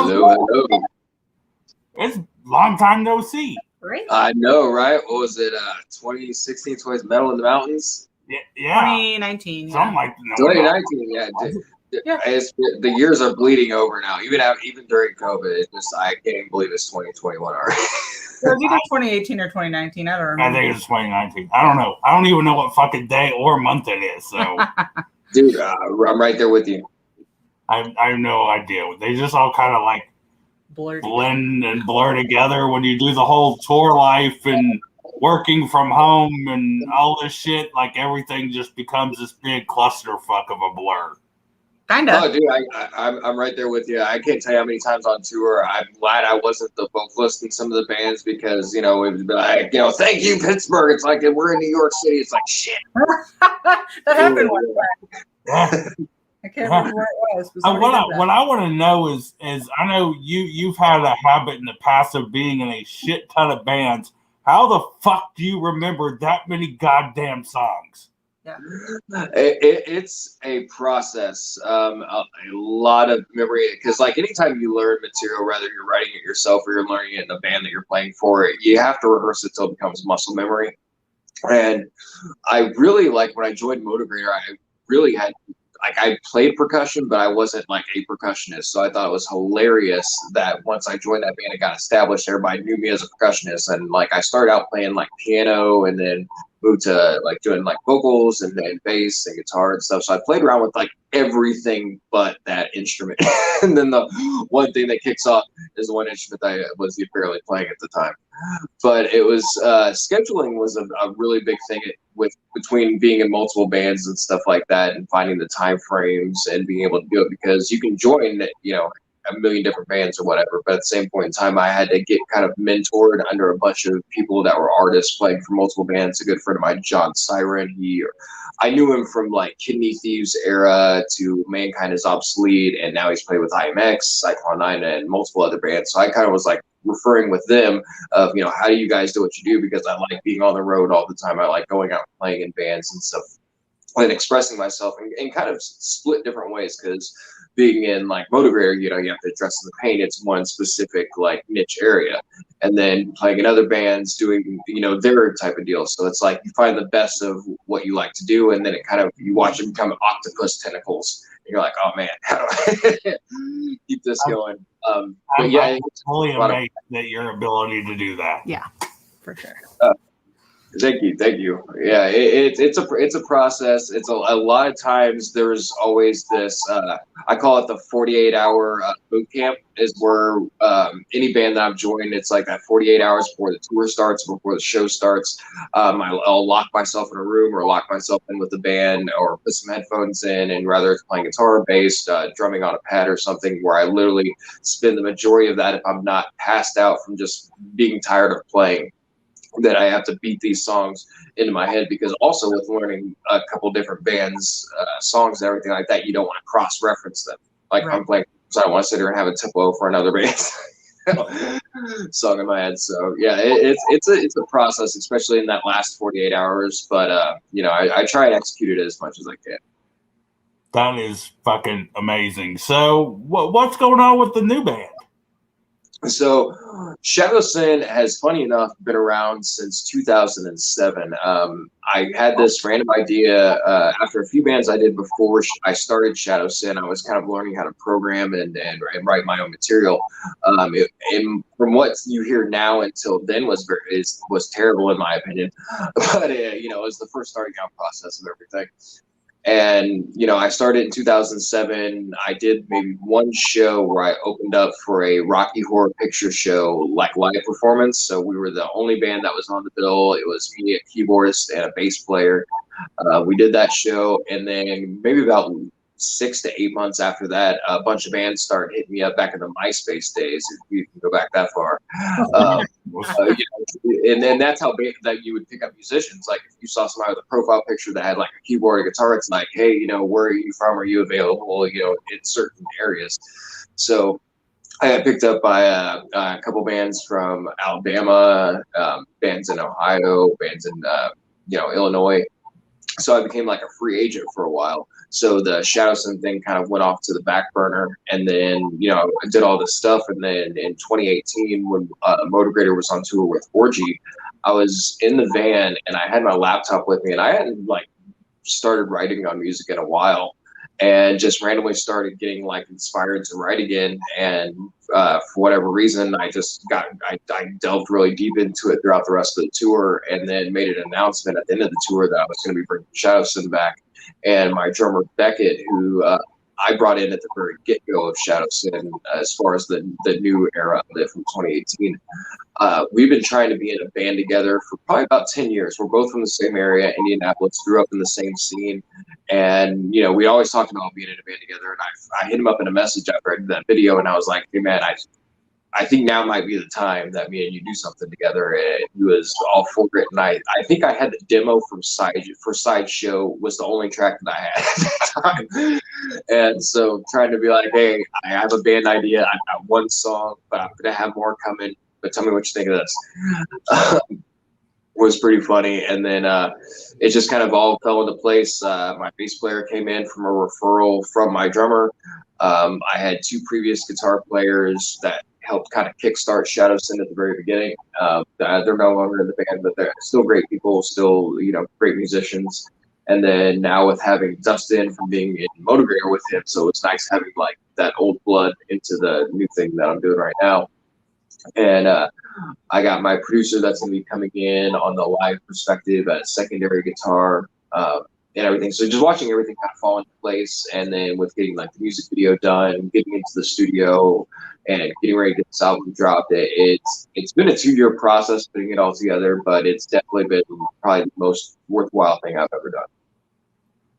Hello, hello. It's a long time no see. Right? I know, right? What was it? 2016, 20 Metal in the Mountains? Yeah. 2019. Something Yeah. like that. 2019, yeah. Yeah. The years are bleeding over now. Even during COVID, it's just I can't even believe it's 2021 already. It was either 2018 or 2019. I don't I remember. think it's 2019. I don't know. I don't even know what fucking day or month it is. So, Dude, I'm right there with you. I have no idea. They just all kind of like blend and blur together when you do the whole tour life and working from home and all this shit. Like everything just becomes this big clusterfuck of a blur. Kinda. Oh, dude, I'm right there with you. I can't tell you how many times on tour I'm glad I wasn't the vocalist in some of the bands because, it would be like, thank you, Pittsburgh. It's like, we're in New York City. It's like, shit. That happened one time. Yeah. I can't remember where it was. What I want to know is I know you've had a habit in the past of being in a shit ton of bands. How the fuck do you remember that many goddamn songs? Yeah. It's a process, a lot of memory, because like anytime you learn material, whether you're writing it yourself or you're learning it in a band that you're playing for, you have to rehearse it till it becomes muscle memory. And I really, like, when I joined Motivator, I really had, like, I played percussion, but I wasn't like a percussionist. So I thought it was hilarious that once I joined that band and got established, everybody knew me as a percussionist. And like, I started out playing like piano and then moved to like doing like vocals and then bass and guitar and stuff. So I played around with like everything but that instrument. And then the one thing that kicks off is the one instrument that I was apparently playing at the time. But it was scheduling was a really big thing between being in multiple bands and stuff like that, and finding the time frames and being able to do it, because you can join a million different bands or whatever, but at the same point in time I had to get kind of mentored under a bunch of people that were artists playing for multiple bands. A good friend of mine, John Siren, I knew him from like Kidney Thieves era to Mankind is Obsolete, and now he's played with IMX, Cyclone 9, and multiple other bands. So I kind of was like referring with them of, how do you guys do what you do? Because I like being on the road all the time. I like going out and playing in bands and stuff and expressing myself in kind of split different ways, because being in like Motivator, you have to dress in the paint. It's one specific like niche area, and then playing in other bands doing their type of deal. So it's like you find the best of what you like to do, and then it kind of, you watch it become octopus tentacles, and you're like, oh man, how do I keep this going? I'm fully amazed at your ability to do that. Yeah, for sure. Thank you. Yeah, it's a process. It's a lot of times there's always this. I call it the 48-hour boot camp. Is where any band that I've joined, it's like that 48 hours before the tour starts, before the show starts. I'll lock myself in a room or lock myself in with the band, or put some headphones in, and rather it's playing guitar, bass, drumming on a pad or something, where I literally spend the majority of that, if I'm not passed out from just being tired of playing, that I have to beat these songs into my head. Because also with learning a couple different bands, songs and everything like that, you don't want to cross-reference them. Like, right. I'm playing, so I don't want to sit here and have a tempo for another band song in my head. So yeah, it's a process, especially in that last 48 hours. But I try and execute it as much as I can. That is fucking amazing. So what's going on with the new band? So Shadow Syn has, funny enough, been around since 2007. I had this random idea after a few bands I did before I started Shadow Syn. I was kind of learning how to program and write my own material. And from what you hear now until then was terrible in my opinion. But it was the first starting out process of everything. And, I started in 2007. I did maybe one show where I opened up for a Rocky Horror Picture Show, like, live performance. So we were the only band that was on the bill. It was me, a keyboardist, and a bass player. We did that show. And then maybe about 6 to 8 months after that, a bunch of bands started hitting me up back in the MySpace days, if you can go back that far. And then that's how that you would pick up musicians. Like, if you saw somebody with a profile picture that had like a keyboard or guitar, it's like, hey, where are you from? Are you available? In certain areas. So I got picked up by a couple bands from Alabama, bands in Ohio, bands in Illinois. So I became like a free agent for a while. So the Shadow Syn thing kind of went off to the back burner, and then I did all this stuff, and then in 2018 when Motivator was on tour with Orgy, I was in the van and I had my laptop with me, and I hadn't like started writing on music in a while, and just randomly started getting like inspired to write again. And for whatever reason, I delved really deep into it throughout the rest of the tour, and then made an announcement at the end of the tour that I was going to be bringing Shadow Syn back. And my drummer Beckett, who I brought in at the very get-go of Shadow Syn, as far as the new era of it from 2018. We've been trying to be in a band together for probably about 10 years. We're both from the same area, Indianapolis, grew up in the same scene. And, we always talked about being in a band together. And I hit him up in a message after I did that video, and I was like, hey, man, I think now might be the time that me and you do something together. And he was all for it. And I think I had the demo from Sideshow was the only track that I had at the time. And so trying to be like, hey, I have a band idea. I've got one song, but I'm going to have more coming. But tell me what you think of this. Was pretty funny. And then it just kind of all fell into place. My bass player came in from a referral from my drummer. I had two previous guitar players that helped kind of kickstart Shadow Syn at the very beginning. They're no longer in the band, but they're still great people, still, great musicians. And then now with having Dustin from being in Motivator with him, so it's nice having like that old blood into the new thing that I'm doing right now. And I got my producer that's going to be coming in on the live perspective at secondary guitar and everything. So just watching everything kind of fall into place, and then with getting like the music video done, getting into the studio, and getting ready to get this album dropped. It's been a 2-year process putting it all together, but it's definitely been probably the most worthwhile thing I've ever done.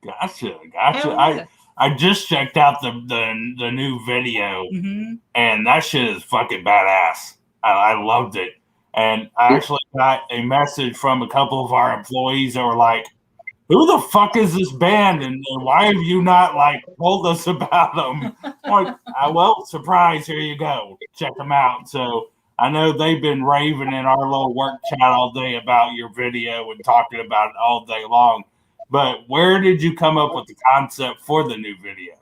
Gotcha. I just checked out the new video, and that shit is fucking badass. I loved it. And I actually got a message from a couple of our employees that were like, who the fuck is this band? And why have you not like told us about them? Like, well, surprise, here you go. Check them out. So I know they've been raving in our little work chat all day about your video and talking about it all day long. But where did you come up with the concept for the new video?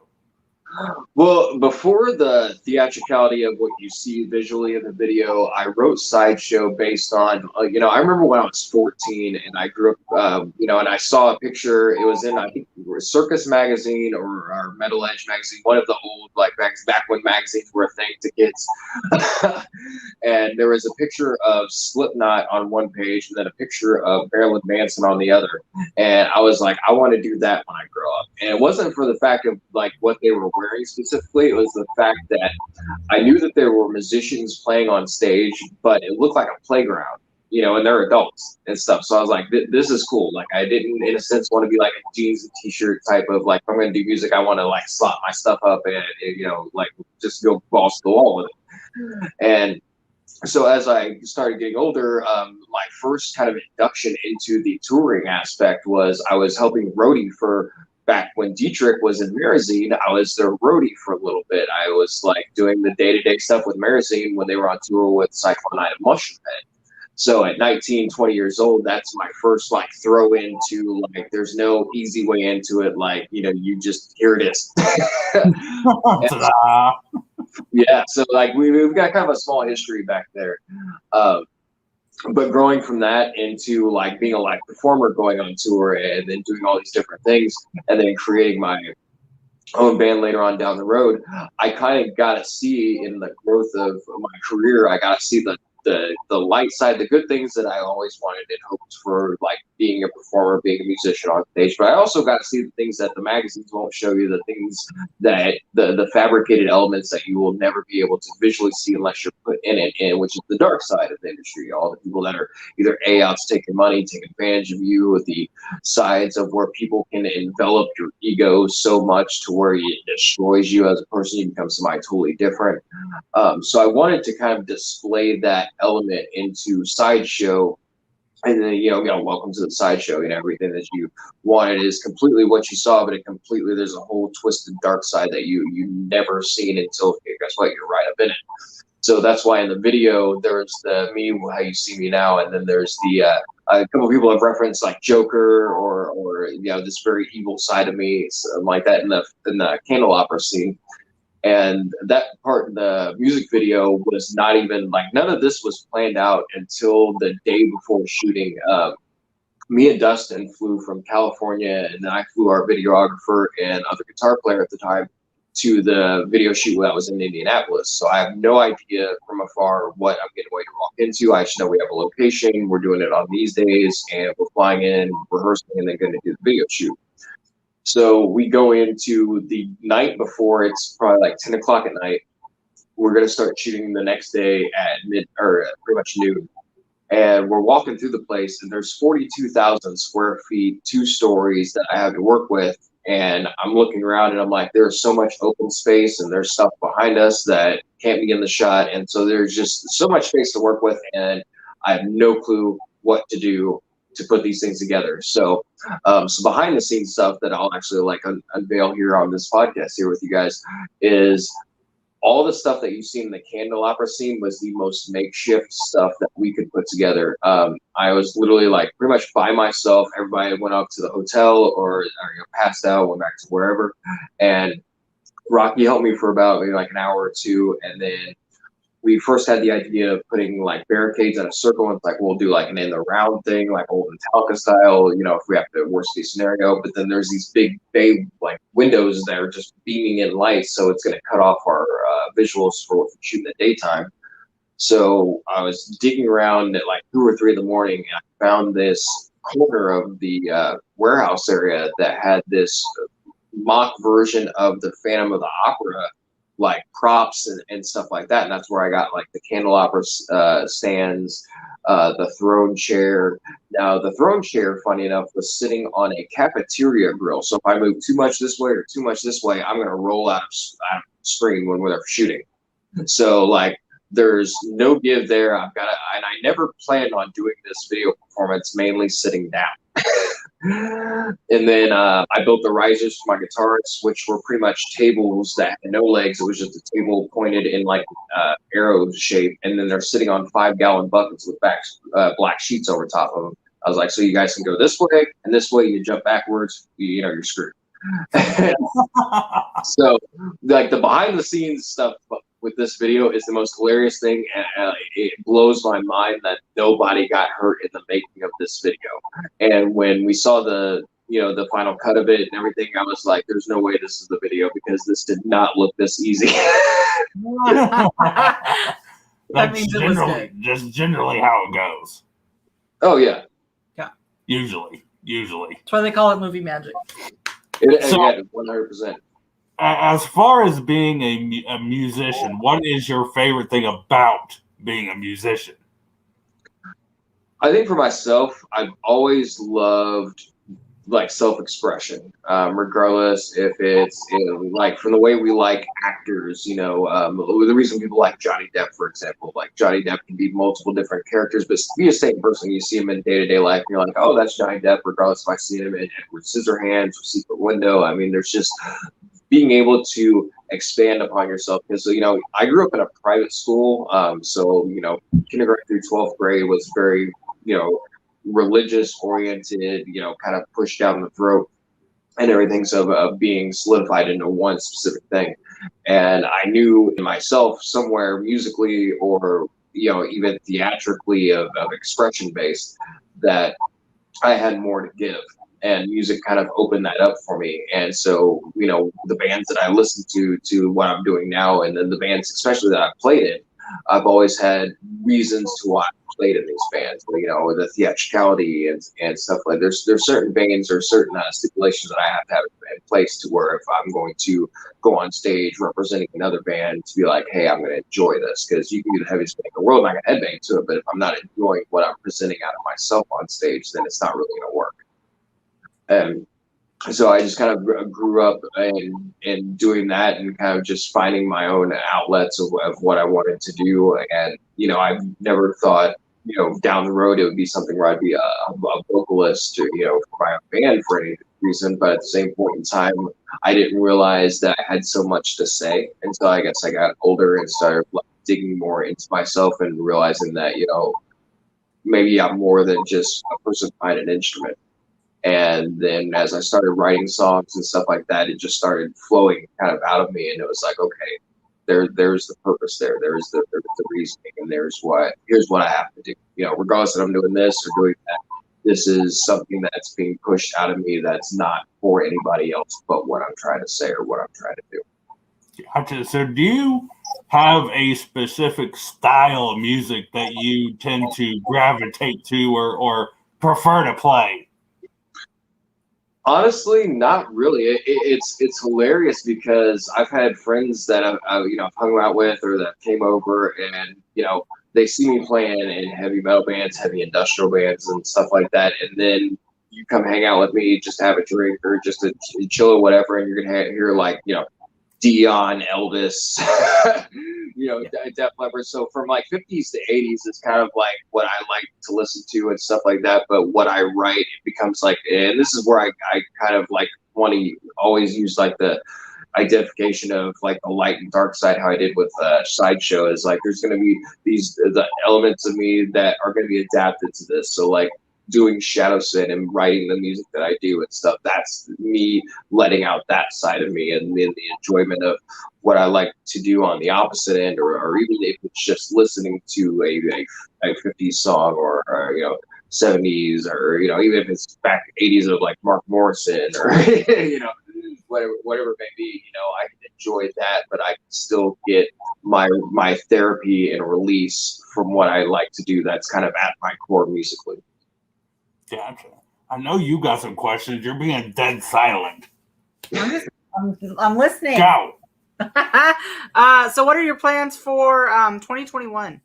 Well, before the theatricality of what you see visually in the video, I wrote Sideshow based on, I remember when I was 14 and I grew up, and I saw a picture. It was in, I think, Circus Magazine or Metal Edge Magazine, one of the old, like, back when magazines were a thing to kids. And there was a picture of Slipknot on one page and then a picture of Marilyn Manson on the other. And I was like, I want to do that when I grow up. And it wasn't for the fact of, like, what they were wearing specifically. It was the fact that I knew that there were musicians playing on stage, but it looked like a playground, and they're adults and stuff. So I was like, this is cool. Like, I didn't, in a sense, want to be like a jeans and t-shirt type of, like, if I'm going to do music, I want to, like, slot my stuff up and like, just go balls to the wall with it. And so as I started getting older, my first kind of induction into the touring aspect was I was helping roadie for, back when Dietrich was in Marazine, I was their roadie for a little bit. I was like doing the day-to-day stuff with Marazine when they were on tour with Cyclone Night of Mushroomhead. So at 19, 20 years old, that's my first like throw into, like, there's no easy way into it. Like, you just, here it is. Yeah, so like we've got kind of a small history back there. But growing from that into like being a live performer, going on tour, and then doing all these different things, and then creating my own band later on down the road, I kind of got to see in the growth of my career, I got to see the light side, the good things that I always wanted and hoped for, like being a performer, being a musician on stage. But I also got to see the things that the magazines won't show you, the things that the fabricated elements that you will never be able to visually see unless you're put in it, and which is the dark side of the industry. All the people that are either out to take your money, take advantage of you, with the sides of where people can envelop your ego so much to where it destroys you as a person. You become somebody totally different. So I wanted to kind of display that element into Sideshow, and then welcome to the Sideshow. Everything that you wanted is completely what you saw, but there's a whole twisted dark side that you never seen until, guess what, you're right up in it. So that's why in the video there's the me, how you see me now, and then there's the a couple of people have referenced like Joker or this very evil side of me, something like that in the candelabra scene. And that part in the music video was not even like, none of this was planned out until the day before shooting. Me and Dustin flew from California, and then I flew our videographer and other guitar player at the time to the video shoot that was in Indianapolis. So I have no idea from afar what I'm getting ready to walk into. I just know we have a location, we're doing it on these days, and we're flying in, rehearsing, and then going to do the video shoot. So we go into the night before, it's probably like 10 o'clock at night. We're going to start shooting the next day at pretty much noon. And we're walking through the place, and there's 42,000 square feet, 2 stories that I have to work with. And I'm looking around, and I'm like, there's so much open space, and there's stuff behind us that can't be in the shot. And so there's just so much space to work with, and I have no clue what to do to put these things together. So, so behind the scenes stuff that I'll actually like unveil here on this podcast here with you guys is all the stuff that you've seen in the candelabra scene was the most makeshift stuff that we could put together. I was literally like pretty much by myself. Everybody went up to the hotel or passed out, went back to wherever. And Rocky helped me for about maybe like an hour or two. And then we first had the idea of putting like barricades in a circle, and it's like we'll do like an in the round thing, like old Metallica style, if we have to worst case scenario. But then there's these big bay like windows that are just beaming in light, so it's going to cut off our visuals for shooting the daytime. So I was digging around at like 2 or 3 in the morning, and I found this corner of the warehouse area that had this mock version of the Phantom of the Opera, like props and stuff like that. And that's where I got like the candelabra stands, the throne chair. Now the throne chair, funny enough, was sitting on a cafeteria grill. So if I move too much this way or too much this way, I'm going to roll out of screen when we're shooting. So like there's no give there. And I never planned on doing this video performance mainly sitting down. And then I built the risers for my guitars, which were pretty much tables that had no legs. It was just a table pointed in like arrow shape, and then they're sitting on 5-gallon buckets with black sheets over top of them. I was like, so you guys can go this way and this way. You jump backwards, you're screwed. So like the behind the scenes stuff with this video is the most hilarious thing, and it blows my mind that nobody got hurt in the making of this video. And when we saw the final cut of it and everything, I was like, there's no way this is the video, because this did not look this easy. That's generally how it goes. Oh yeah. Usually. That's why they call it movie magic. So, 100%. As far as being a musician, what is your favorite thing about being a musician? I think for myself, I've always loved like self-expression, regardless if it's like from the way we like actors, the reason people like Johnny Depp, for example, like Johnny Depp can be multiple different characters, but be the same person. You see him in day-to-day life, and you're like, oh, that's Johnny Depp, regardless if I see him in Edward Scissorhands or Secret Window. I mean, there's just being able to expand upon yourself. Because, I grew up in a private school, so, kindergarten through 12th grade was very, religious oriented, kind of pushed down the throat and everything. So of being solidified into one specific thing. And I knew in myself somewhere musically or, even theatrically of expression based, that I had more to give. And music kind of opened that up for me. And so, the bands that I listen to what I'm doing now, and then the bands especially that I've played in, I've always had reasons to why I played in these bands, the theatricality and stuff like that. There's certain bands or certain stipulations that I have to have in place to where if I'm going to go on stage representing another band, to be like, hey, I'm going to enjoy this, because you can be the heaviest band in the world and I can headbang to it, but if I'm not enjoying what I'm presenting out of myself on stage, then it's not really going to work. And so I just kind of grew up in doing that and kind of just finding my own outlets of what I wanted to do. And, I've never thought, down the road it would be something where I'd be a vocalist or, for my own band for any reason. But at the same point in time, I didn't realize that I had so much to say until I guess I got older and started digging more into myself and realizing that, maybe I'm more than just a person behind an instrument. And then as I started writing songs and stuff like that, it just started flowing kind of out of me. And it was like, okay, there's the purpose there. There's the reasoning, and here's what I have to do. You know, regardless if I'm doing this or doing that, this is something that's being pushed out of me that's not for anybody else but what I'm trying to say or what I'm trying to do. Gotcha. So do you have a specific style of music that you tend to gravitate to or prefer to play? Honestly, not really. It's hilarious because I've had friends that I've hung out with or that came over, and they see me playing in heavy metal bands, heavy industrial bands, and stuff like that, and then you come hang out with me just to have a drink or just to chill or whatever, and you're gonna hear like Dion, Elvis, Def Leppard. So from like 50s to 80s, it's kind of like what I like to listen to and stuff like that. But what I write, it becomes like, and this is where I kind of like want to always use like the identification of like the light and dark side, how I did with Sideshow, is like there's going to be the elements of me that are going to be adapted to this. So like doing Shadow Syn and writing the music that I do and stuff, that's me letting out that side of me, and then the enjoyment of what I like to do on the opposite end, or even if it's just listening to a 50s song or 70s, or even if it's back 80s of like Mark Morrison or whatever it may be, I can enjoy that, but I can still get my therapy and release from what I like to do that's kind of at my core musically. Gotcha. I know you got some questions. You're being dead silent. I'm listening. Go. So what are your plans for 2021?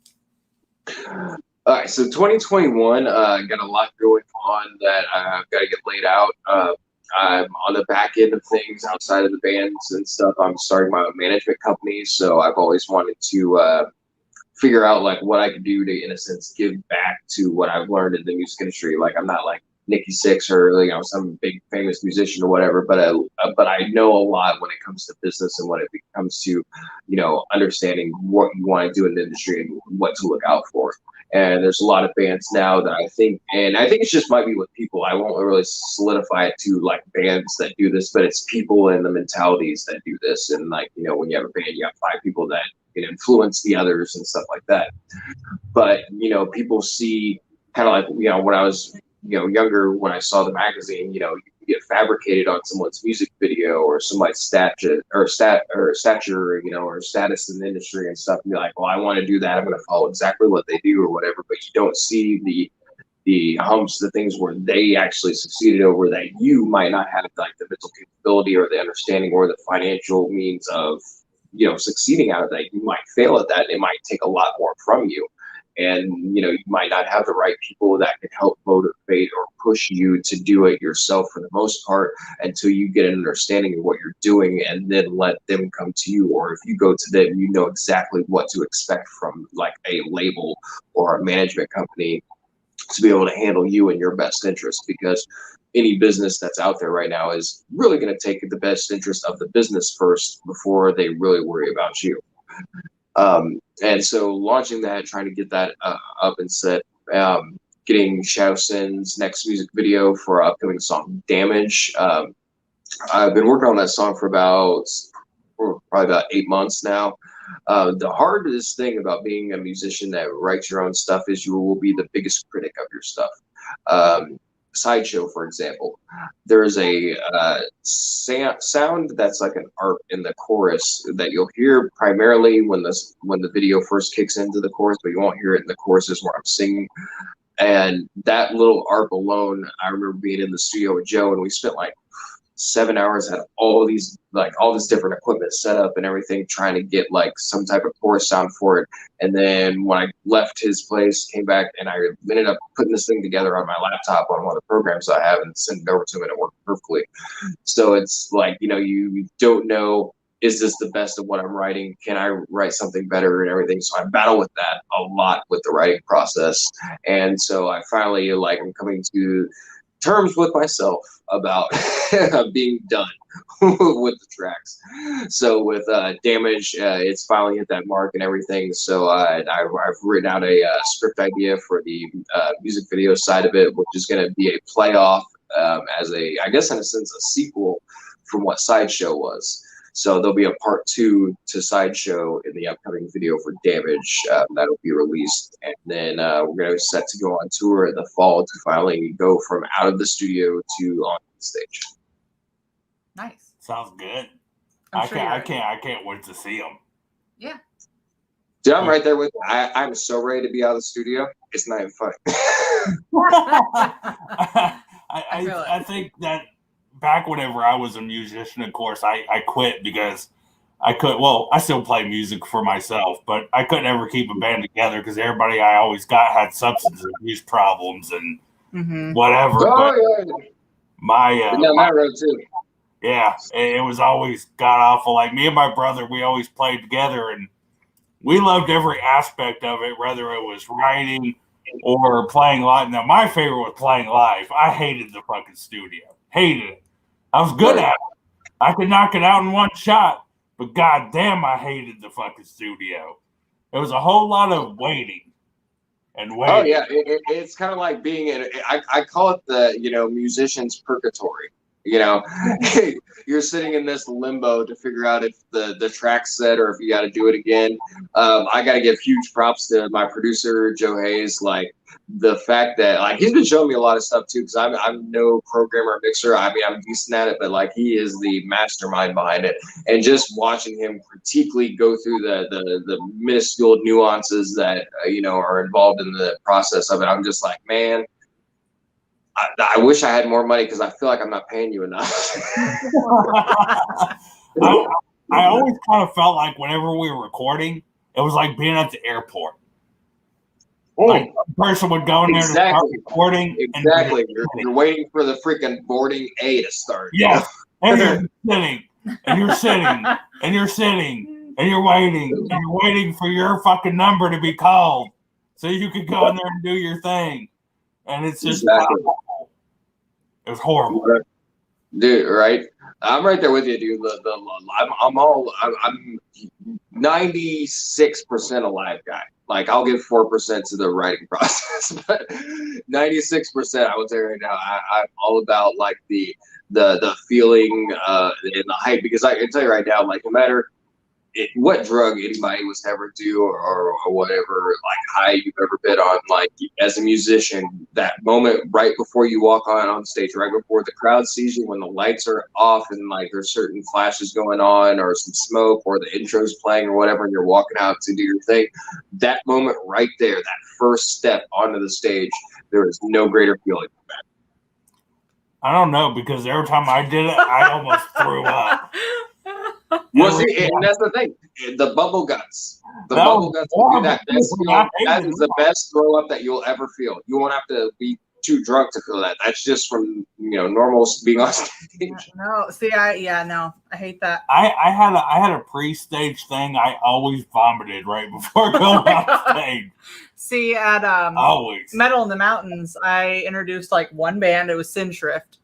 All right, so 2021, got a lot going on that I've got to get laid out. I'm on the back end of things outside of the bands and stuff. I'm starting my own management company, so I've always wanted to figure out like what I could do to, in a sense, give back to what I've learned in the music industry. Like I'm not like Nikki Sixx or some big famous musician or whatever, but I know a lot when it comes to business and when it comes to understanding what you want to do in the industry and what to look out for. And there's a lot of bands now that I think it's just might be with people. I won't really solidify it to like bands that do this, but it's people and the mentalities that do this. And like, when you have a band, you have 5 people that can influence the others and stuff like that. But, people see kind of like, when I was, younger, when I saw the magazine, you get fabricated on someone's music video or somebody's stature, or status in the industry and stuff, and be like, well, I want to do that. I'm going to follow exactly what they do or whatever. But you don't see the humps, the things where they actually succeeded over that you might not have like the mental capability or the understanding or the financial means of, succeeding out of that. You might fail at that. It might take a lot more from you. And, you might not have the right people that can help motivate or push you to do it yourself for the most part until you get an understanding of what you're doing, and then let them come to you. Or if you go to them, you know exactly what to expect from like a label or a management company to be able to handle you in your best interest, because any business that's out there right now is really going to take the best interest of the business first before they really worry about you. And so launching that, trying to get that up and set, getting Shadow Syn's next music video for our upcoming song Damage. I've been working on that song for probably about 8 months now. The hardest thing about being a musician that writes your own stuff is you will be the biggest critic of your stuff. Sideshow, for example, there's a sound that's like an ARP in the chorus that you'll hear primarily when the video first kicks into the chorus, but you won't hear it in the choruses where I'm singing. And that little ARP alone, I remember being in the studio with Joe, and we spent like 7 hours, had all this different equipment set up and everything, trying to get like some type of chorus sound for it. And then when I left his place, came back, and I ended up putting this thing together on my laptop on one of the programs I have and sent it over to him, and it worked perfectly. So it's like, you don't know, is this the best of what I'm writing? Can I write something better and everything? So I battle with that a lot with the writing process. And so I finally, I'm coming to terms with myself about being done with the tracks. So with Damage, it's finally hit that mark and everything. So I've written out a script idea for the music video side of it, which is going to be a playoff as I guess in a sense, a sequel from what Sideshow was. So there'll be a part 2 to Sideshow in the upcoming video for Damage that'll be released. And then we're going to set to go on tour in the fall to finally go from out of the studio to on the stage. Nice. Sounds good. I can't wait to see them. Yeah. Dude, I'm right there with you. I'm so ready to be out of the studio. It's not even funny. I think that back whenever I was a musician, of course, I quit because I still play music for myself, but I couldn't ever keep a band together because everybody I always got had substance abuse problems and whatever. Oh, but my road too. Yeah, it was always god awful. Like me and my brother, we always played together, and we loved every aspect of it, whether it was writing or playing live. Now, my favorite was playing live. I hated the fucking studio. Hated it. I was good at it. I could knock it out in one shot, but goddamn, I hated the fucking studio. It was a whole lot of waiting and waiting. Oh yeah, it's kind of like being in. I call it the musician's purgatory. You're sitting in this limbo to figure out if the track's set or if you got to do it again. I got to give huge props to my producer Joe Hayes. Like the fact that he's been showing me a lot of stuff too, because I'm no programmer or mixer. I mean, I'm decent at it, but he is the mastermind behind it. And just watching him critically go through the minuscule nuances that are involved in the process of it, I'm just like, man. I wish I had more money because I feel like I'm not paying you enough. I always kind of felt like whenever we were recording, it was like being at the airport. Like a person would go in there to start recording. Exactly. You're waiting for the freaking boarding A to start. Yes. And you're sitting, and you're sitting, and you're sitting, and you're waiting, and you're waiting for your fucking number to be called so you could go in there and do your thing. And it's just it was horrible, dude. Right, I'm right there with you, dude. I'm 96% a live guy. I'll give 4% to the writing process, but 96%, I would say right now, I'm all about the feeling and the hype, because I can tell you right now, no matter what drug anybody was to ever do or whatever high you've ever been on, as a musician, that moment right before you walk on stage, right before the crowd sees you, when the lights are off and there's certain flashes going on or some smoke or the intro's playing or whatever, and you're walking out to do your thing, that moment right there, that first step onto the stage, there is no greater feeling than that. I don't know, because every time I did it, I almost threw up. Well, see, and that's the thing. The bubble guts. That is the best throw up that you'll ever feel. You won't have to be too drunk to feel that. That's just from normal being on stage. No, see, I hate that. I had a pre-stage thing. I always vomited right before going on stage. See, at always Metal in the Mountains, I introduced one band. It was Sin Shrift.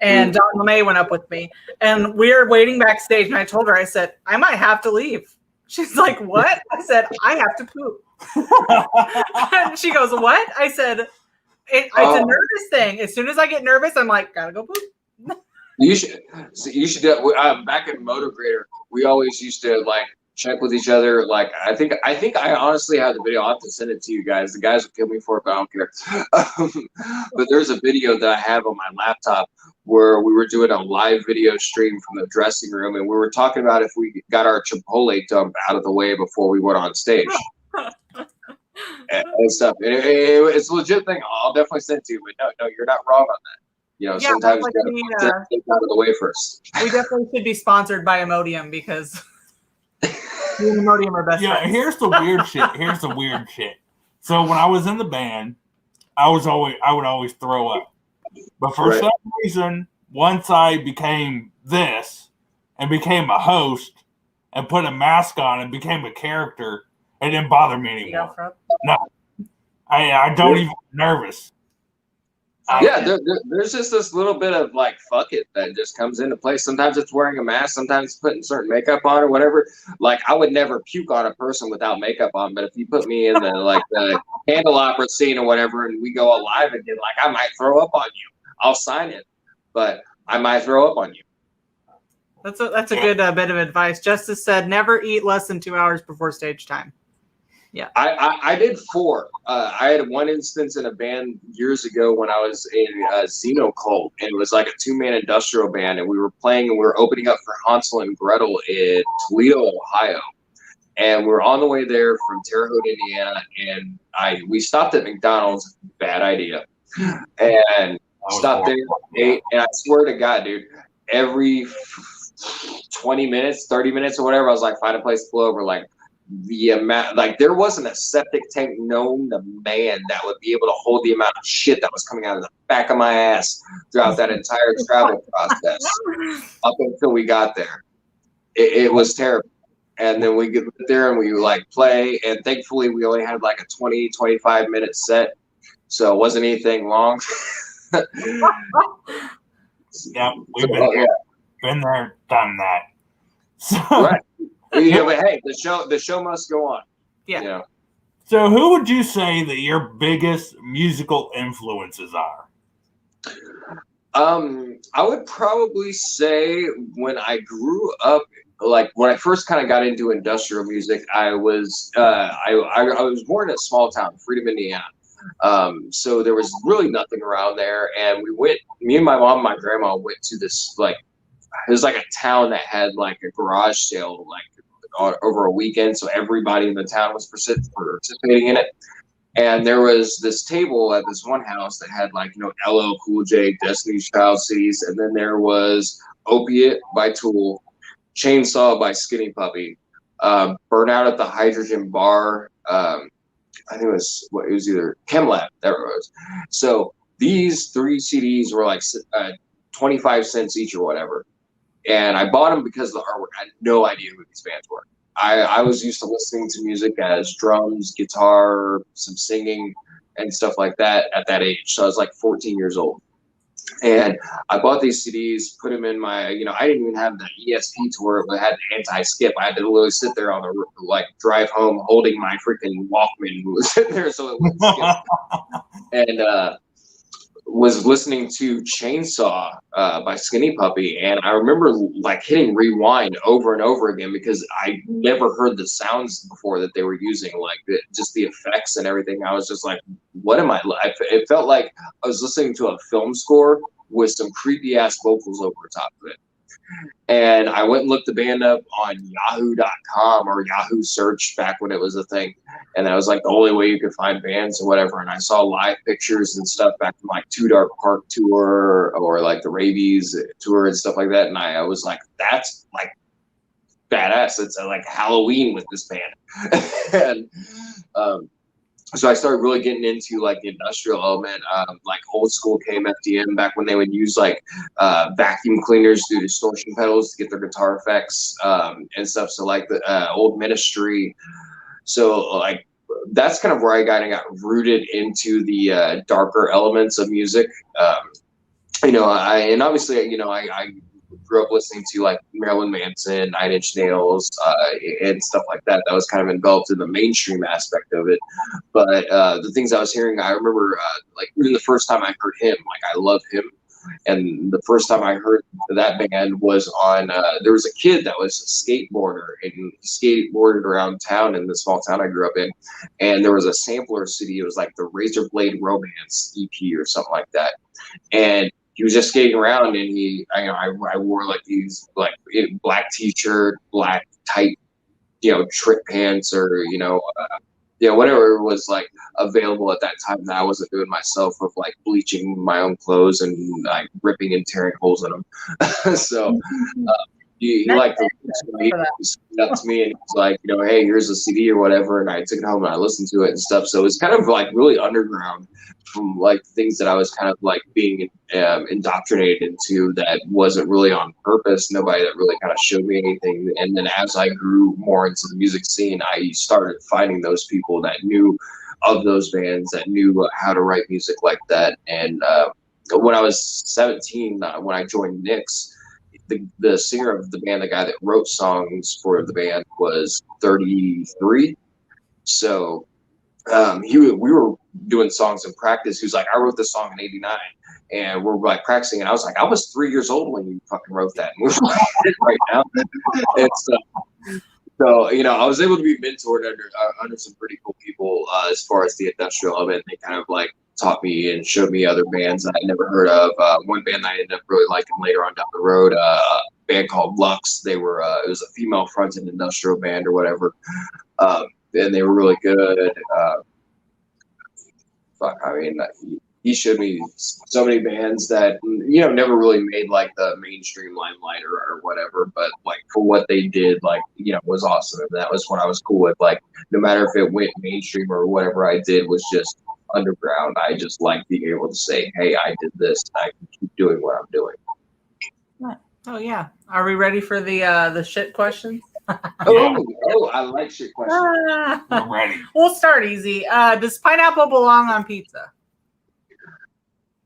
And Don LeMay went up with me, and we were waiting backstage, and I told her, I said, I might have to leave. She's like, what? I said, I have to poop. And she goes, what? I said, it's a nervous thing. As soon as I get nervous, I'm like, gotta go poop. You should do back in Motograder, we always used to check with each other. I think I honestly have the video. I'll have to send it to you guys. The guys will kill me for it, but I don't care. But there's a video that I have on my laptop where we were doing a live video stream from the dressing room, and we were talking about if we got our Chipotle dump out of the way before we went on stage. and stuff. It's a legit thing. I'll definitely send it to you, but no, you're not wrong on that. Sometimes you gotta get out of the way first. We definitely should be sponsored by Imodium, because me and Imodium are best friends. Here's the weird shit. So when I was in the band, I would always throw up. But for some reason, once I became this and became a host and put a mask on and became a character, it didn't bother me anymore. No, I don't even get nervous. There's just this little bit of like fuck it that just comes into play. Sometimes it's wearing a mask, sometimes it's putting certain makeup on or whatever. Like I would never puke on a person without makeup on, but if you put me in the candelabra scene or whatever, and we go alive again, like I might throw up on you. I'll sign it, but I might throw up on you. That's a good bit of advice. Justice said, never eat less than 2 hours before stage time. Yeah, I did 4. I had one instance in a band years ago when I was in Xeno Cult, and it was like a 2-man industrial band, and we were playing and we were opening up for Hansel and Gretel in Toledo, Ohio, and we were on the way there from Terre Haute, Indiana, and we stopped at McDonald's. Bad idea, and stopped there, ate, and I swear to God, dude, every 20 minutes, 30 minutes, or whatever, I was like, find a place to pull over, like. The amount, like there wasn't a septic tank known to man that would be able to hold the amount of shit that was coming out of the back of my ass throughout that entire travel process up until we got there. It was terrible. And then we get there and we like play, and thankfully we only had like a 20-25 minute set, so it wasn't anything long. Yeah, we've been there, done that. So. Right. Yeah, but hey, the show must go on. Yeah. You know? So who would you say that your biggest musical influences are? I would probably say when I grew up, like when I first kind of got into industrial music, I was born in a small town, Freedom, Indiana. So there was really nothing around there, and me and my mom and my grandma went to this it was like a town that had like a garage sale over a weekend, so everybody in the town was participating in it. And there was this table at this one house that had like, LL Cool J, Destiny's Child CDs, and then there was Opiate by Tool, Chainsaw by Skinny Puppy, Burnout at the Hydrogen Bar. I think it was either ChemLab, there it was. So these 3 CDs were like 25 cents each or whatever. And I bought them because of the artwork. I had no idea who these bands were. I was used to listening to music as drums, guitar, some singing, and stuff like that at that age. So I was like 14 years old. And I bought these CDs, put them in my, I didn't even have the ESP tour, but I had the anti-skip. I had to literally sit there on the drive home holding my freaking Walkman who was sitting there so it wouldn't skip. And was listening to Chainsaw by Skinny Puppy, and I remember like hitting rewind over and over again because I never heard the sounds before that they were using, like just the effects and everything. I was just like, what am I? It felt like I was listening to a film score with some creepy ass vocals over the top of it. And I went and looked the band up on yahoo.com or Yahoo search back when it was a thing. And that was like the only way you could find bands or whatever. And I saw live pictures and stuff back from like Two Dark Park tour or like the Rabies tour and stuff like that. And I was like, that's like badass. It's like Halloween with this band. And so I started really getting into like the industrial element, like old school KMFDM back when they would use like vacuum cleaners through distortion pedals to get their guitar effects and stuff. So like the old Ministry. So like that's kind of where I got rooted into the darker elements of music. I grew up listening to like Marilyn Manson, Nine Inch Nails, and stuff like that. That was kind of enveloped in the mainstream aspect of it. But the things I was hearing, I remember like even the first time I heard him, like I love him. And the first time I heard that band was on, there was a kid that was a skateboarder and he skateboarded around town in the small town I grew up in. And there was a sampler CD. It was like the Razor Blade Romance EP or something like that. And he was just skating around, and I wore like these like black t-shirt, black tight, trick pants, or whatever was like available at that time that I wasn't doing myself, with like bleaching my own clothes and like ripping and tearing holes in them. So he like up to me and he's like, hey, here's a CD or whatever, and I took it home and I listened to it and stuff. So it's kind of like really underground from like things that I was kind of like being indoctrinated into that wasn't really on purpose. Nobody that really kind of showed me anything. And then as I grew more into the music scene, I started finding those people that knew of those bands, that knew how to write music like that. And when I was 17, when I joined Nyx, the singer of the band, the guy that wrote songs for the band, was 33. So we were doing songs in practice. He was like, I wrote this song in '89, and we're like practicing. And I was like, I was 3 years old when you fucking wrote that. And we're like, right now. And so I was able to be mentored under some pretty cool people as far as the industrial of it. They kind of like taught me and showed me other bands that I never heard of. One band I ended up really liking later on down the road, a band called Lux. They were it was a female fronted industrial band or whatever, and they were really good. He showed me so many bands that never really made like the mainstream limelight or whatever, but like for what they did, like was awesome. And that was what I was cool with. Like no matter if it went mainstream or whatever I did was just underground. I just like being able to say, hey, I did this, and I can keep doing what I'm doing. Oh yeah. Are we ready for the shit questions? Oh, I like shit questions. I'm ready. We'll start easy. Does pineapple belong on pizza?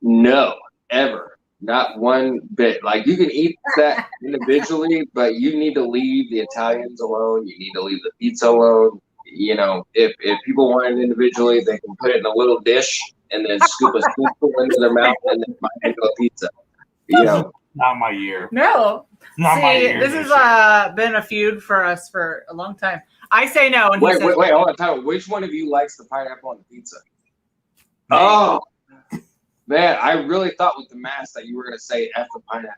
No, ever. Not one bit. Like you can eat that individually, but you need to leave the Italians alone. You need to leave the pizza alone. If people want it individually, they can put it in a little dish and then scoop a spoonful into their mouth and then bite into a pizza. Not my year. No. Not my year. This has been a feud for us for a long time. I say no, and wait, hold on. Tell me, which one of you likes the pineapple on the pizza? Me. Oh, man, I really thought with the mask that you were going to say F the pineapple.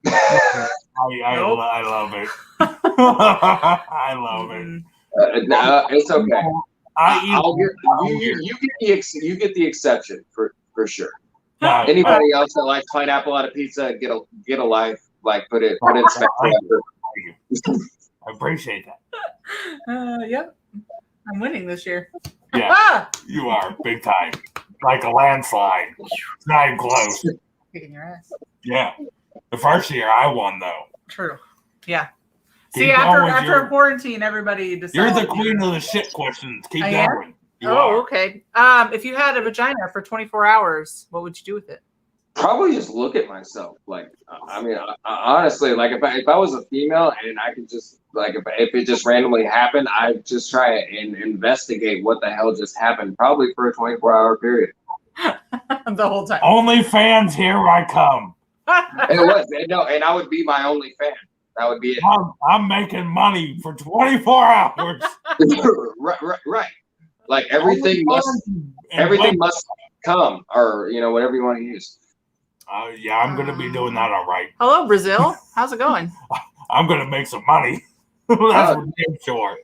I love it. I love it. No, it's okay. You get the exception for sure. No, anybody else that likes pineapple on a pizza, get a life. Like put it in spectator. I appreciate that. Yep. I'm winning this year. Yeah, you are big time. Like a landslide. It's not even close. Kicking your ass. Yeah. The first year I won though. True. Yeah. Keep See, after quarantine, everybody decided. You're the queen of the shit questions. Keep going. Okay. If you had a vagina for 24 hours, what would you do with it? Probably just look at myself. Like, honestly, like if I was a female and I could just like if it just randomly happened, I'd just try and investigate what the hell just happened. Probably for a 24-hour period. The whole time. Only fans, here I come. And I would be my only fan. That would be it. I'm making money for 24 hours. Right. Like everything must come, or whatever you want to use. Yeah, I'm going to be doing that all right. Hello, Brazil. How's it going? I'm going to make some money. That's for damn sure.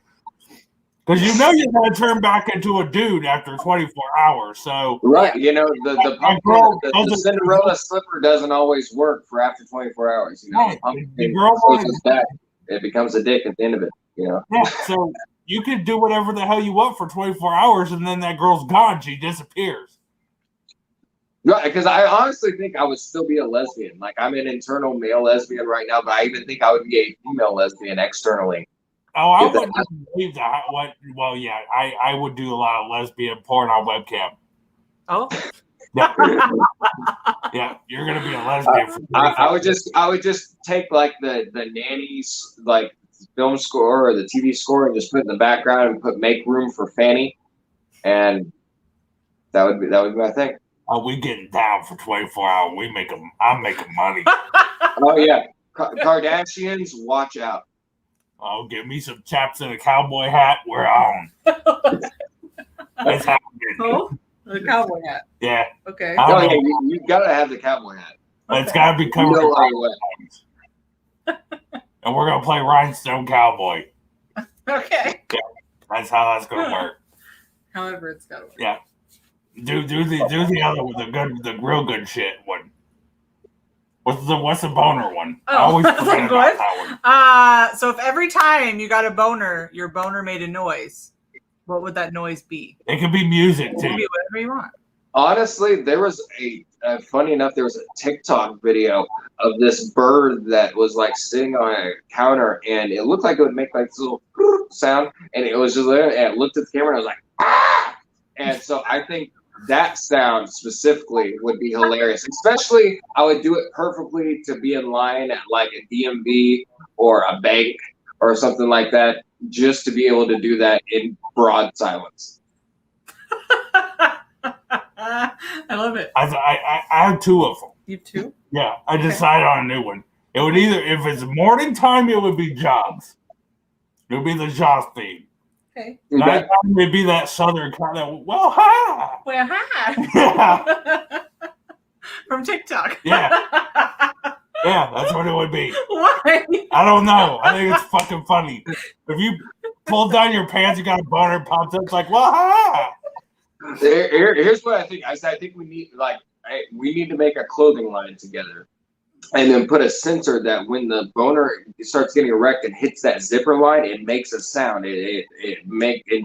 Because you're going to turn back into a dude after 24 hours. So right, the Cinderella slipper doesn't always work for after 24 hours. The girl goes back, it becomes a dick at the end of it. Yeah, so you can do whatever the hell you want for 24 hours, and then that girl's gone. She disappears. Right, because I honestly think I would still be a lesbian. Like I'm an internal male lesbian right now, but I even think I would be a female lesbian externally. Oh, I wouldn't believe that. Well, yeah, I would do a lot of lesbian porn on webcam. Oh, yeah, yeah, you're gonna be a lesbian. I would just take like the nanny's like film score or the TV score and just put it in the background and put "Make Room for Fanny," and that would be my thing. Oh, we getting down for 24 hours. I'm making money. Oh yeah, Kardashians, watch out. Oh, give me some chaps in a cowboy hat. We're on. That's happening. Oh, the cowboy hat. Yeah. Okay. Oh yeah, you gotta have the cowboy hat. It's gotta be covered. And we're gonna play Rhinestone Cowboy. Okay. Yeah, that's how that's gonna work. However, it's gotta work. Yeah. Do the other one, the real good shit one. What's the boner one? Oh, I always forget about that one. So if every time you got a boner, your boner made a noise, what would that noise be? It could be music too. It could be whatever you want. Honestly, there was funny enough, there was a TikTok video of this bird that was like sitting on a counter, and it looked like it would make like this little sound, and it was just there, and it looked at the camera, and I was like, ah! And so I think that sound specifically would be hilarious. Especially, I would do it perfectly to be in line at like a DMV or a bank or something like that, just to be able to do that in broad silence. I love it. I have two of them. You too? Yeah, I decided on a new one. It would either, if it's morning time, it would be Jaws. It would be the Jaws theme. Okay. Nighttime would be that southern kind of, well, hi. Well, hi. Yeah. From TikTok. Yeah. Yeah, that's what it would be. Why? I don't know. I think it's fucking funny. If you pull down your pants, you got a boner, pops up, it's like, well, hi. Here's what I think. I think we need we need to make a clothing line together, and then put a sensor that when the boner starts getting erect and hits that zipper line, it makes a sound. It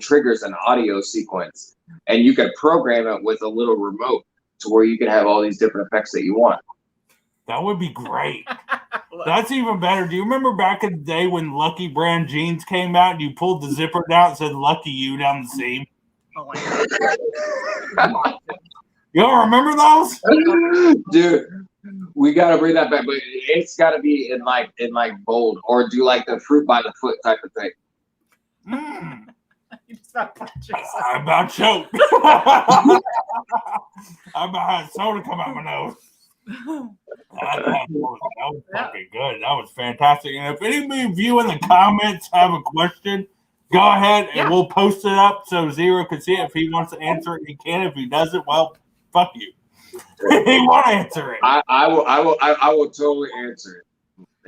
triggers an audio sequence, and you can program it with a little remote to where you can have all these different effects that you want. That would be great. That's even better. Do you remember back in the day when Lucky brand jeans came out and you pulled the zipper down and said "Lucky You" down the seam? Oh my God. You don't remember those? Dude, we gotta bring that back, but it's gotta be in like bold, or do like the fruit by the foot type of thing. You just about punch yourself. I about choked. I about had soda come out my nose. That was fucking good. That was fantastic. And if any of you in the comments have a question, go ahead and we'll post it up so Zero can see it. If he wants to answer it, he can. If he doesn't, well, fuck you. He won't answer it. I will totally answer it.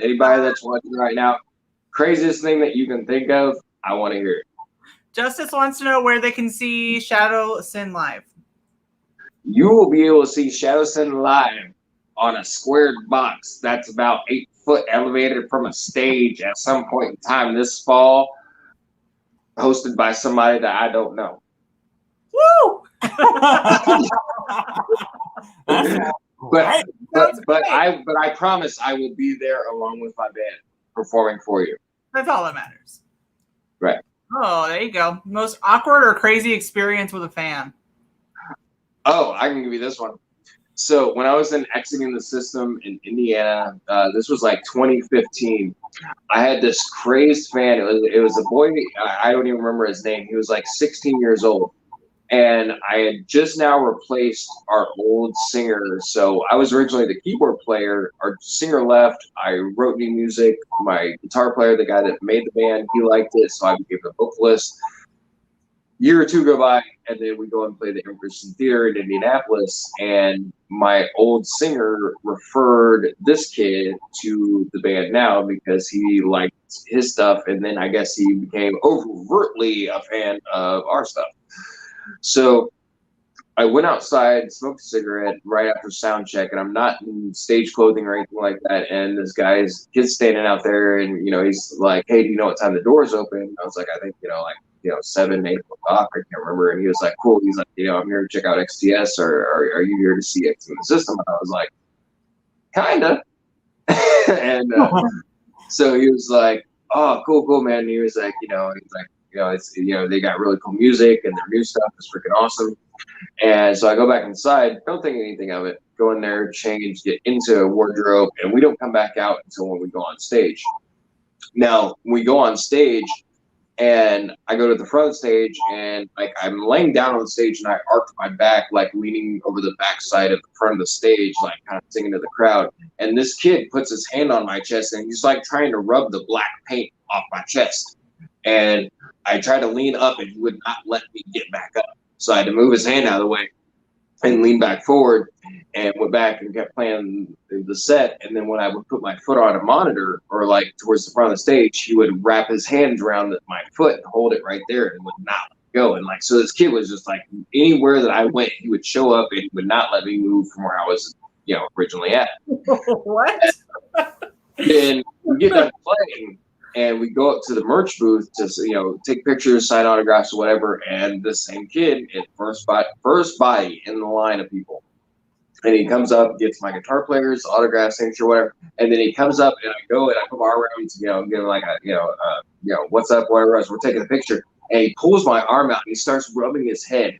Anybody that's watching right now, craziest thing that you can think of, I want to hear it. Justice wants to know where they can see Shadow Syn live. You will be able to see Shadow Syn live on a squared box that's about 8 foot elevated from a stage at some point in time this fall, hosted by somebody that I don't know. Woo! but I promise I will be there along with my band performing for you. That's all that matters. Right. Oh, there you go. Most awkward or crazy experience with a fan? Oh, I can give you this one. So when I was in Exiting the System in Indiana, this was like 2015. I had this crazed fan. It was a boy. I don't even remember his name. He was like 16 years old. And I had just now replaced our old singer. So I was originally the keyboard player. Our singer left. I wrote new music. My guitar player, the guy that made the band, he liked it. So I became the vocalist. Year or two go by, and then we go and play the Emerson Theater in Indianapolis. And my old singer referred this kid to the band now because he liked his stuff. And then I guess he became overtly a fan of our stuff. So I went outside, smoked a cigarette right after sound check, and I'm not in stage clothing or anything like that. And this kid's standing out there, and he's like, "Hey, do you know what time the doors open?" I was like, "I think 7, 8 o'clock. I can't remember." And he was like, "Cool." He's like, "I'm here to check out XTS, or are you here to see X in the System?" And I was like, "Kinda." And so he was like, "Oh, cool, man." And he was like, they got really cool music and their new stuff is freaking awesome. And so I go back inside, don't think anything of it, go in there, change, get into a wardrobe, and we don't come back out until when we go on stage. Now, we go on stage, and I go to the front of the stage, and like I'm laying down on the stage, and I arched my back, like leaning over the backside of the front of the stage, like kind of singing to the crowd. And this kid puts his hand on my chest, and he's like trying to rub the black paint off my chest. And I tried to lean up, and he would not let me get back up. So I had to move his hand out of the way and lean back forward, and went back and kept playing the set. And then when I would put my foot on a monitor or like towards the front of the stage, he would wrap his hands around my foot and hold it right there and would not let me go. And like, so this kid was just like, anywhere that I went, he would show up and he would not let me move from where I was, originally at. What? Then we get done playing, and we go up to the merch booth to, take pictures, sign autographs, or whatever. And the same kid at first body in the line of people. And he comes up, gets my guitar player's autograph, signature, whatever. And then he comes up, and I go and I put my arm around to, give him like a, what's up, whatever else. We're taking a picture. And he pulls my arm out, and he starts rubbing his head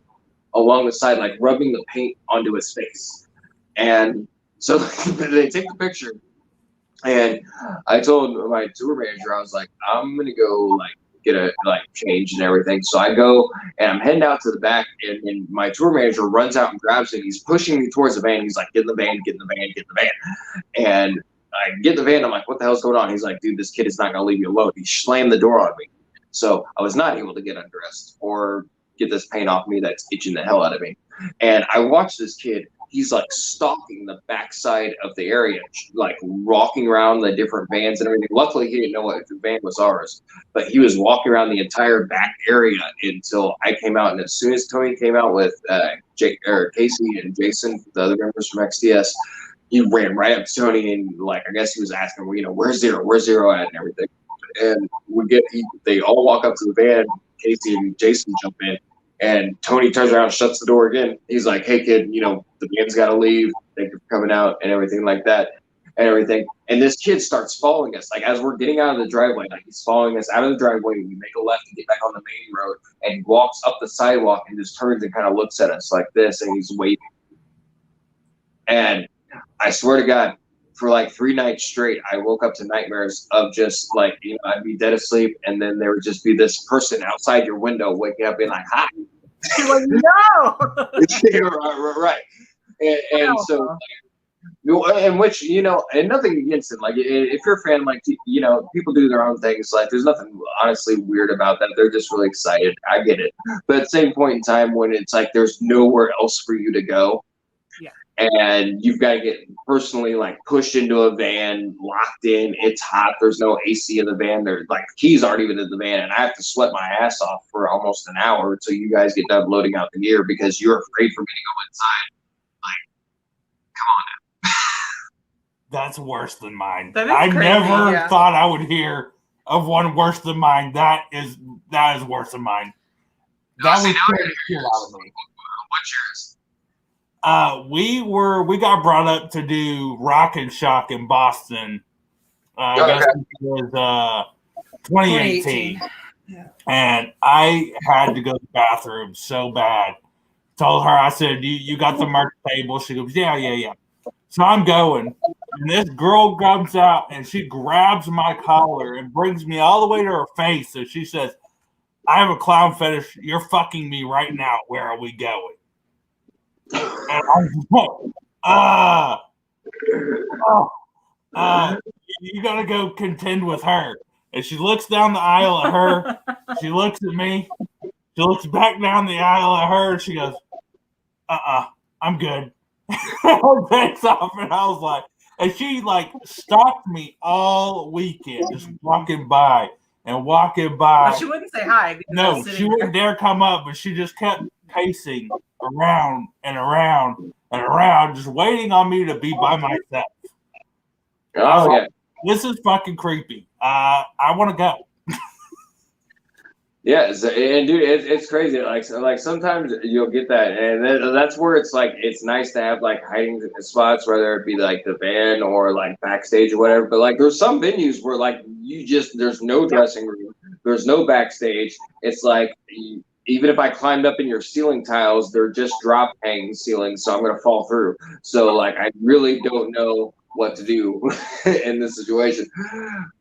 along the side, like rubbing the paint onto his face. And so they take the picture, and I told my tour manager, I was like, I'm gonna go like get a like change and everything. So I go and I'm heading out to the back, and my tour manager runs out and grabs me. He's pushing me towards the van. He's like, get in the van, get in the van, get in the van. And I get in the van. I'm like, what the hell's going on? He's like, dude, this kid is not gonna leave you alone. He slammed the door on me. So I was not able to get undressed or get this paint off me that's itching the hell out of me. And I watched this kid. He's like stalking the backside of the area, like walking around the different vans and everything. Luckily, he didn't know what the van was ours, but he was walking around the entire back area until I came out. And as soon as Tony came out with Casey and Jason, the other members from XDS, he ran right up to Tony and like I guess he was asking, well, you know, where's Zero at and everything. And they all walk up to the van. Casey and Jason jump in. And Tony turns around and shuts the door again. He's like, hey, kid, you know, the band's got to leave. Thank you for coming out and everything like that and everything. And this kid starts following us. Like, as we're getting out of the driveway, like, he's following us out of the driveway. We make a left to get back on the main road. And he walks up the sidewalk and just turns and kind of looks at us like this. And he's waiting. And I swear to God, for like 3 nights straight, I woke up to nightmares of just like, you know, I'd be dead asleep. And then there would just be this person outside your window waking up being like, hi. You're like, no. Right. And so, and which, you know, and nothing against it. Like, if you're a fan, like, you know, people do their own things. Like, there's nothing honestly weird about that. They're just really excited. I get it. But at the same point in time, when it's like there's nowhere else for you to go, and you've got to get personally like pushed into a van, locked in. It's hot. There's no AC in the van. There's like the keys aren't even in the van, and I have to sweat my ass off for almost an hour until you guys get done loading out the gear because you're afraid for me to go inside. Like, come on now. That's worse than mine. I never thought I would hear of one worse than mine. That is worse than mine. That was shit out of me. What's yours? We got brought up to do Rock and Shock in Boston. I guess it was 2018. Yeah. And I had to go to the bathroom so bad. Told her, I said, you got the merch table? She goes, yeah. So I'm going. And this girl comes out and she grabs my collar and brings me all the way to her face. And she says, I have a clown fetish. You're fucking me right now. Where are we going? And I'm like, you gotta go contend with her. And she looks down the aisle at her. She looks at me. She looks back down the aisle at her. And she goes, I'm good. Takes off, and I was like, and she like stalked me all weekend, just walking by. But she wouldn't say hi. No, she wouldn't dare come up, but she just kept pacing around and around and around, just waiting on me to be by myself. Oh, yeah. This is fucking creepy. I want to go. Yeah, and dude, it's crazy. Like sometimes you'll get that, and that's where it's like it's nice to have like hiding spots, whether it be like the van or like backstage or whatever. But like there's some venues where like there's no dressing room, there's no backstage. It's like even if I climbed up in your ceiling tiles, they're just drop hanging ceilings, so I'm gonna fall through. So like I really don't know what to do in this situation,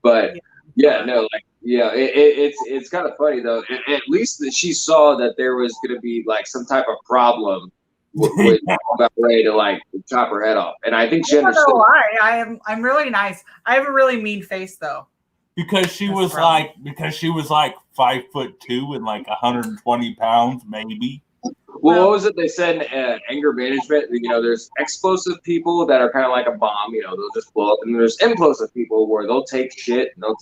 but yeah, no, like. Yeah, it's kind of funny though. At least that she saw that there was going to be like some type of problem with about ready to like chop her head off, and I think she understood. I don't know why. I'm really nice. I have a really mean face though. Because she was like 5'2" and like 120 pounds, maybe. Well, what was it they said in anger management? You know, there's explosive people that are kind of like a bomb. You know, they'll just blow up, and there's implosive people where they'll take shit, and they're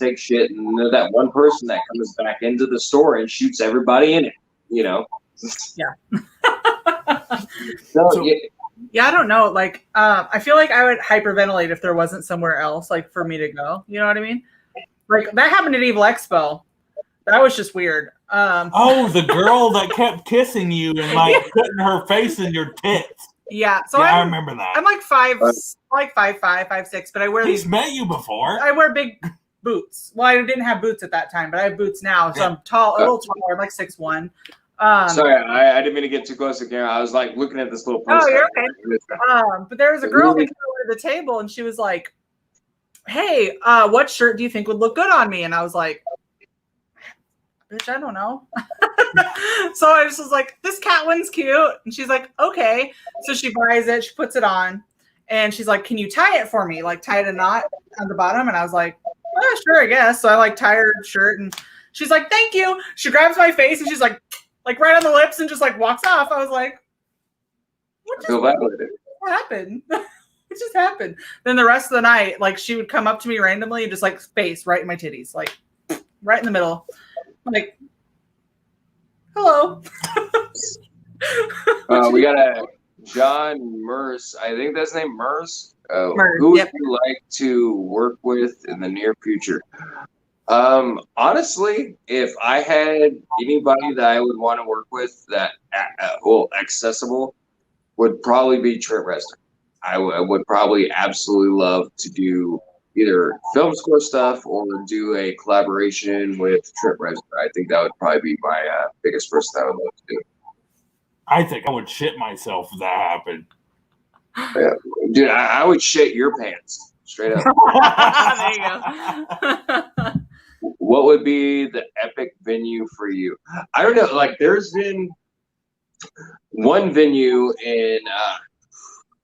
that one person that comes back into the store and shoots everybody in it. You know. Yeah. So, yeah, I don't know. Like, I feel like I would hyperventilate if there wasn't somewhere else, like for me to go. You know what I mean? Like that happened at Evil Expo. That was just weird. The girl that kept kissing you and like putting her face in your tits. Yeah, so I remember that. I'm like 5'5", 5'6", but I wear He's met you before. I wear big boots. Well, I didn't have boots at that time, but I have boots now, so I'm tall, a little taller. I'm like 6'1". Sorry, I didn't mean to get too close to the camera. I was like looking at this little post. Oh, you're okay. But there was a girl that came over to the table and she was like, "Hey, what shirt do you think would look good on me?" And I was like, "Bitch, I don't know." So I just was like, "This cat one's cute." And she's like, "Okay." So she buys it, she puts it on, and she's like, "Can you tie it for me? Like tie it a knot on the bottom?" And I was like, "Oh, sure, I guess." So I like tie her shirt and she's like, "Thank you." She grabs my face and she's like right on the lips and just like walks off. I was like, what happened? What just happened? Then the rest of the night, like she would come up to me randomly and just like face right in my titties, like right in the middle. I'm like, hello. We got a John Merce. I think that's his name, Merce. Who would you like to work with in the near future? Honestly, if I had anybody that I would want to work with that, accessible, would probably be Trent Reznor. I would probably absolutely love to do either film score stuff or do a collaboration with Trent Reznor. I think that would probably be my biggest person that I would love to do. I think I would shit myself if that happened. Yeah. Dude, I would shit your pants straight up. There you go. What would be the epic venue for you? I don't know. Like, there's been one venue in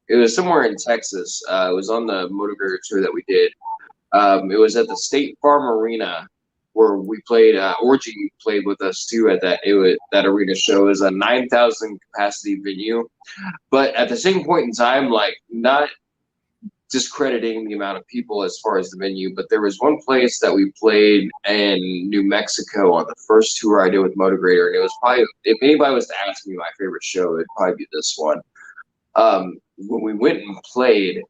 it was somewhere in Texas. It was on the Motivator tour that we did. It was at the State Farm Arena where we played. Orgy played with us too at that. That arena show. It was a 9,000 capacity venue, but at the same point in time, like not discrediting the amount of people as far as the venue, but there was one place that we played in New Mexico on the first tour I did with Motivator, and it was probably, if anybody was to ask me my favorite show, it'd probably be this one. When we went and played,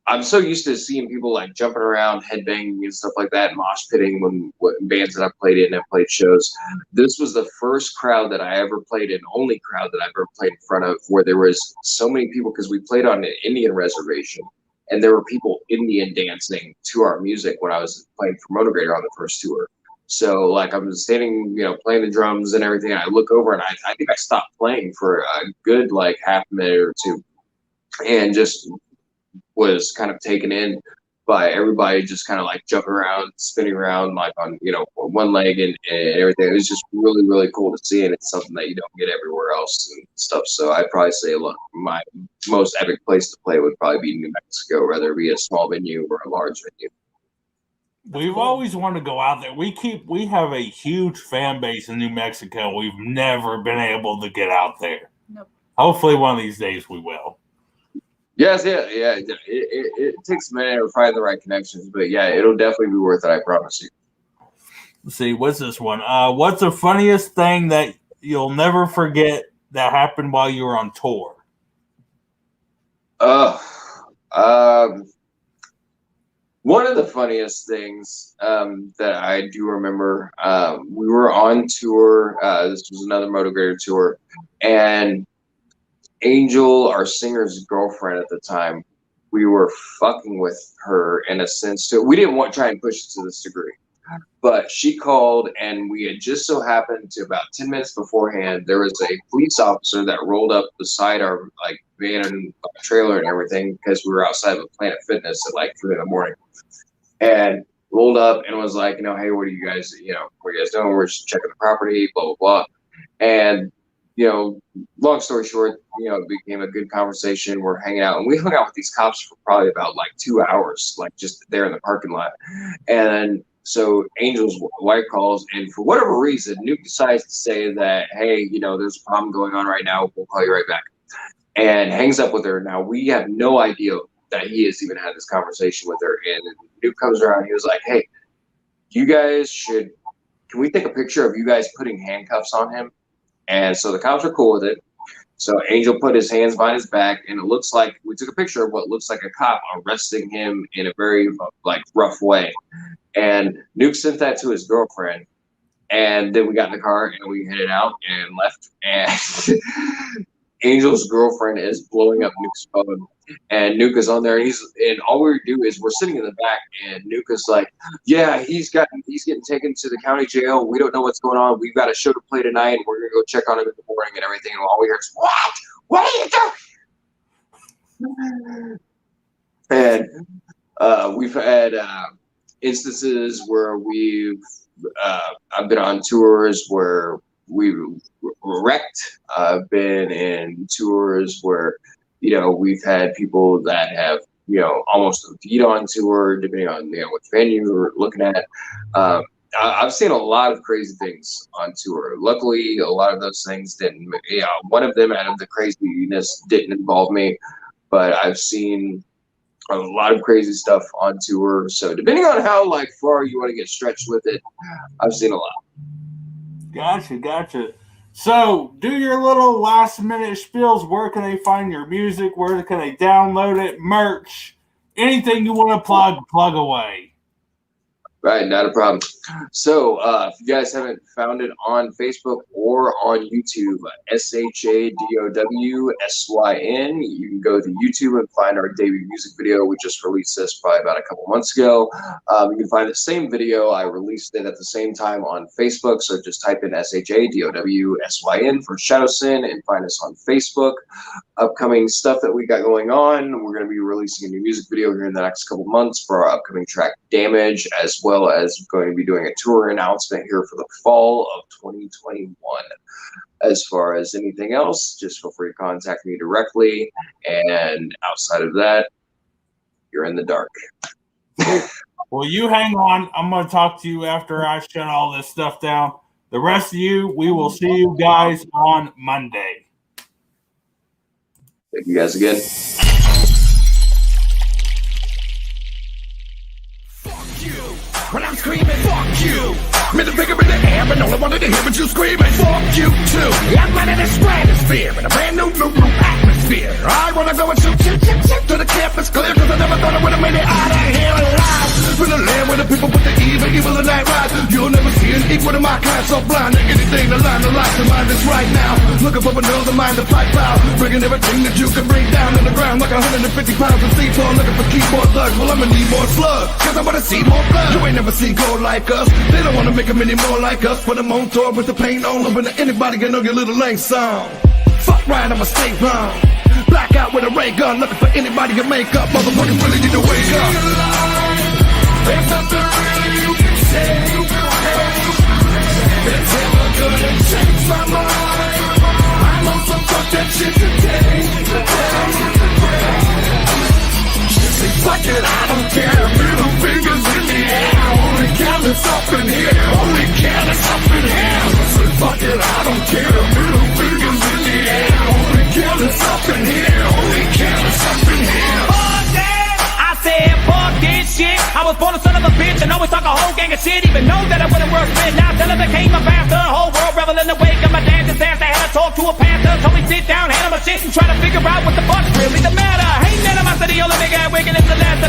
I'm so used to seeing people like jumping around, headbanging and stuff like that, mosh pitting when bands that I played in and played shows. This was the first crowd that I ever played in, only crowd that I've ever played in front of, where there was so many people because we played on an Indian reservation. And there were people Indian dancing to our music when I was playing for Motivator on the first tour. So like I'm standing, playing the drums and everything. And I look over and I think I stopped playing for a good like half a minute or two, and just was kind of taken in by everybody just kind of like jumping around, spinning around like on one leg and everything. It was just really, really cool to see, and it's something that you don't get everywhere else and stuff. So I'd probably say, look, my most epic place to play would probably be New Mexico, whether it be a small venue or a large venue. We've always wanted to go out there. We have a huge fan base in New Mexico. We've never been able to get out there. Nope. Hopefully one of these days we will. Yes, yeah. It takes a minute to find the right connections, but yeah, it'll definitely be worth it. I promise you. Let's see, what's this one? What's the funniest thing that you'll never forget that happened while you were on tour? One of the funniest things that I do remember, we were on tour. This was another Motivator tour, and Angel, our singer's girlfriend at the time, we were fucking with her in a sense too. We didn't want to try and push it to this degree, but she called, and we had just so happened to about 10 minutes beforehand, there was a police officer that rolled up beside our like van and trailer and everything because we were outside of Planet Fitness at like 3 a.m. and rolled up and was like, hey, what are you guys, what are you guys doing? We're just checking the property, blah, blah, blah. And long story short, it became a good conversation. We're hanging out, and we hung out with these cops for probably about like 2 hours, like just there in the parking lot. And so Angel's wife calls, and for whatever reason, Nuke decides to say that, hey, there's a problem going on right now. We'll call you right back. And hangs up with her. Now, we have no idea that he has even had this conversation with her. And Nuke comes around. He was like, hey, you guys can we take a picture of you guys putting handcuffs on him? And so the cops are cool with it. So Angel put his hands behind his back, and it looks like we took a picture of what looks like a cop arresting him in a very like rough way. And Nuke sent that to his girlfriend, and then we got in the car and we headed out and left. And Angel's girlfriend is blowing up Nuke's phone, and Nuke is on there, and all we do is we're sitting in the back, and Nuke is like, yeah, he's getting taken to the county jail. We don't know what's going on. We've got a show to play tonight, and we're gonna go check on him in the morning and everything. And all we hear is, what are you doing? And we've had instances where I've been on tours where we were wrecked. I've been in tours where, we've had people that have, almost OD'd on tour, depending on, what venue we're looking at. I've seen a lot of crazy things on tour. Luckily, a lot of those things didn't, one of them out of the craziness didn't involve me, but I've seen a lot of crazy stuff on tour. So depending on how far you want to get stretched with it, I've seen a lot. Gotcha. So do your little last minute spiels. Where can they find your music? Where can they download it? Merch? Anything you want to plug away. Right, not a problem. So if you guys haven't found it on Facebook or on YouTube, ShadowSyn, you can go to YouTube and find our debut music video. We just released this probably about a couple months ago. You can find the same video. I released it at the same time on Facebook, so just type in ShadowSyn for Shadow Syn and find us on Facebook. Upcoming stuff that we got going on, we're going to be releasing a new music video here in the next couple months for our upcoming track Damage, as well as going to be doing a tour announcement here for the fall of 2021. As far as anything else, just feel free to contact me directly, and outside of that, you're in the dark. Well, you hang on. I'm going to talk to you after I shut all this stuff down. The rest of you, we will see you guys on Monday. Thank you guys again. Fuck you. When I'm screaming, fuck you. Middle finger in the air, but no one wanted to hear what you screaming. Fuck you too. I'm running the stratosphere in a brand new atmosphere. I wanna go and shoot to the campus clear, cause I never thought I would've made it out of here alive. For the land where the people put the evil of night ride. You'll never see an equal to my kind, so blind to anything to line the life to mind is right now. Looking for another mind to fight out, bringing everything that you can bring down on the ground like 150 pounds of C4, looking for keyboard thugs. Well, I'ma need more slugs, cause I wanna see more blood. You ain't never seen gold like us. They don't wanna make them any more like us. Put them on tour with the paint on them, but anybody can know your little lane song. Fuck right, I'ma stay wrong. Black out with a ray gun, looking for anybody to make up. Motherfuckers really need to wake up. There's nothing really you can say. It's never gonna change my mind. I'm on some fuck that shit today. Fuck it, I don't care. Middle fingers in the air. Only count is up in here. Only count is up in here. Fuck it, I don't care. Middle fingers in the air. Only count is up in here. Only count is up in here. Fuck that! I said fuck this shit. I was born a son of a bitch and always talk a whole gang of shit. Even know that I wouldn't work spit. Now till I became a bastard. Whole world revel in the wake of my damn disaster. Had to talk to a pastor. Told me sit down, handle my shit, and try to figure out what the fuck's really the matter. Ain't none of my city, only nigga wicked is the last of